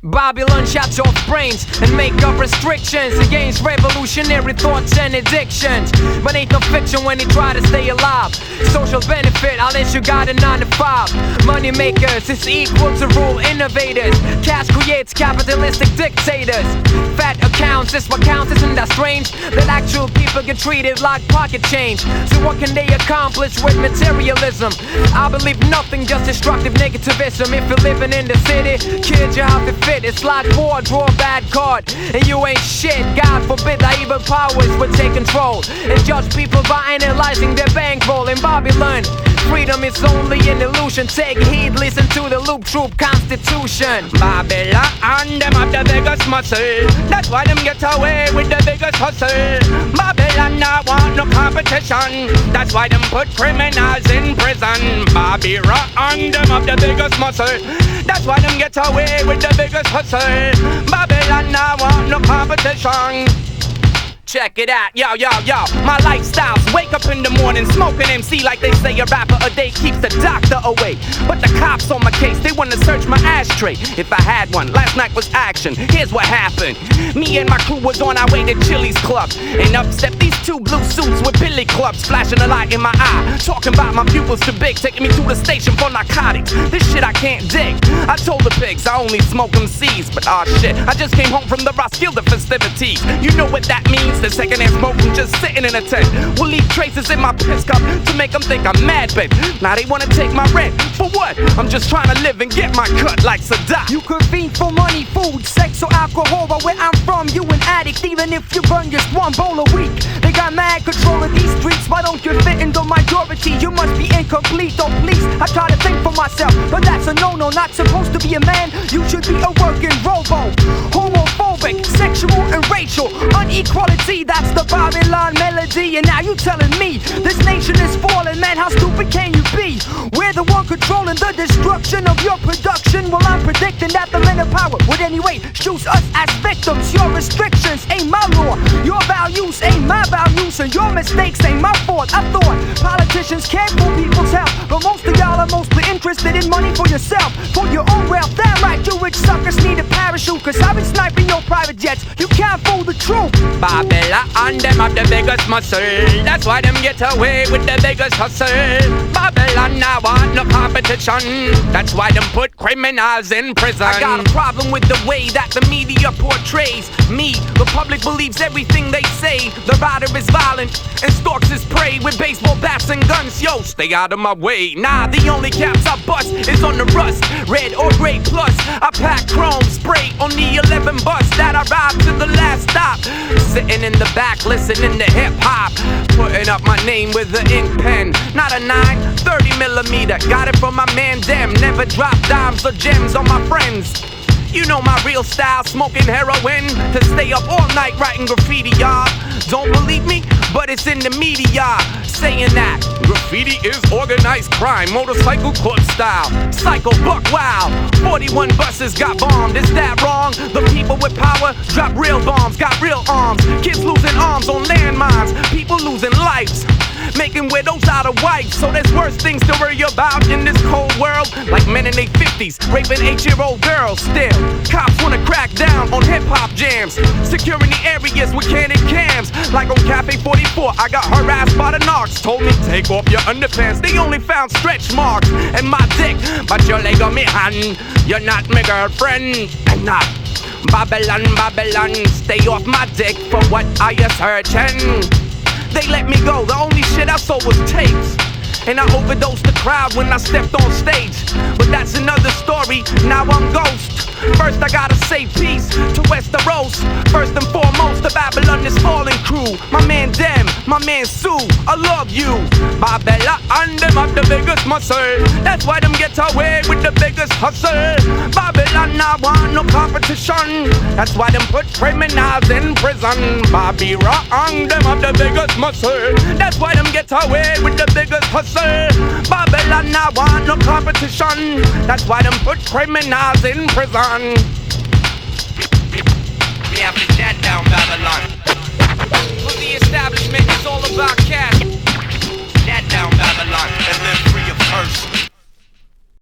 Babylon shots off brains and make up restrictions against revolutionary thoughts and addictions. But ain't no fiction when they try to stay alive. Social benefit unless you got a 9 to 5. Money makers is equal to rule innovators. Cash creates capitalistic dictators. Fat accounts is what counts, isn't that strange? That actual people get treated like pocket change. So what can they accomplish with materialism? I believe nothing, just destructive negativism. If you're living in the city, kids, you have to fit. It's like war, draw a bad card, and you ain't shit. God forbid that evil powers would take control and judge people by analyzing their bankroll. In Babylon, freedom is only an illusion. Take heed, listen to the Looptroop constitution. Babylon, them have the biggest muscle. That's why them get away with the biggest hustle. Babylon not want no competition. That's why them put criminals in prison. Babylon, them have the biggest muscle. That's why them get away with the biggest hustle. Babylon not want no competition. Check it out, yo, yo, yo. My lifestyle's wake up in the morning, smoking MC like they say a rapper a day keeps the doctor away. But the cops on my case, they wanna search my ashtray. If I had one, last night was action. Here's what happened. Me and my crew was on our way to Chili's Club, and up stepped these two blue suits with billy clubs, flashing a light in my eye, talking about my pupils too big, taking me to the station for narcotics. This shit I can't dig. I told the pigs I only smoke them C's, but aw shit, I just came home from the Roskilde festivities. You know what that means? The second-hand smoke from just sitting in a tent will leave traces in my piss cup to make them think I'm mad, babe. Now they wanna take my rent. For what? I'm just trying to live and get my cut like Sadat. You could fiend for money, food, sex, or alcohol. But where I'm from, you an addict, even if you burn just one bowl a week. They got mad control of these streets. Why don't you fit in the majority? You must be incomplete, oh please. I try to think for myself, but that's a no-no. Not supposed to be a man, you should be a working robo. Homophobic, sexual and racial inequality, that's the Babylon melody. And now you telling me this nation is falling, man, how stupid can you be? We're the one controlling the destruction of your production. Well, I'm predicting that the men of power would anyway choose us as victims. Your restrictions ain't my law, your values ain't my values, and your mistakes ain't my fault. I thought politicians cared for people's health, but most of y'all are mostly interested in money for yourself, for your own wealth. Damn right, you rich suckers need a parachute, cause I've been sniping your private jets. You can't fool the truth. Babylon, them have the biggest muscle. That's why them get away with the biggest hustle. Babylon now want no competition. That's why them put criminals in prison. I got a problem with the way that the media portrays me. The public believes everything they say. The rider is violent and stalks his prey with baseball bats and guns. Yo, stay out of my way. Nah, the only caps I bust is on the rust, red or gray plus. I pack chrome spray on the 11 bus that I ride to the last stop. Sitting in the back listening to hip-hop, putting up my name with an ink pen. Not a 9, 30mm. Got it from my man Dem. Never drop dimes or gems on my friends. You know my real style, smoking heroin to stay up all night writing graffiti, y'all. Don't believe me? But it's in the media saying that graffiti is organized crime, motorcycle club style, psycho buck wow. 41 buses got bombed, is that wrong? The people with power drop real bombs, got real arms. Kids losing arms on landmines, people losing lives, making widows out of wives. So there's worse things to worry about in this cold world, like men in their 50s raping 8-year-old girls. Still, cops wanna crack down on hip-hop jams, securing the areas with candid cams. Like on Cafe 44, I got harassed by the narcs. Told me take off your underpants, they only found stretch marks and my dick, but your leg on me hand. You're not my girlfriend, and not Babylon, Babylon. Stay off my dick, for what are you searching? They let me go, the only shit I sold was tapes, and I overdosed the crowd when I stepped on stage. But that's another story, now I'm ghost. First I gotta say peace to Westeros. First and foremost, the Babylon is falling crew. My man Dem, my man Sue, I love you. Babylon, them have the biggest muscle. That's why them get away with the biggest hustle. Babylon, I want no competition. That's why them put criminals in prison. Babylon, them have the biggest muscle. That's why them get away with the biggest hustle. Babylon, I want no competition. That's why them put criminals in prison. We have to shut down Babylon. For the establishment, it's all about cash. Shut down Babylon and live free of curse.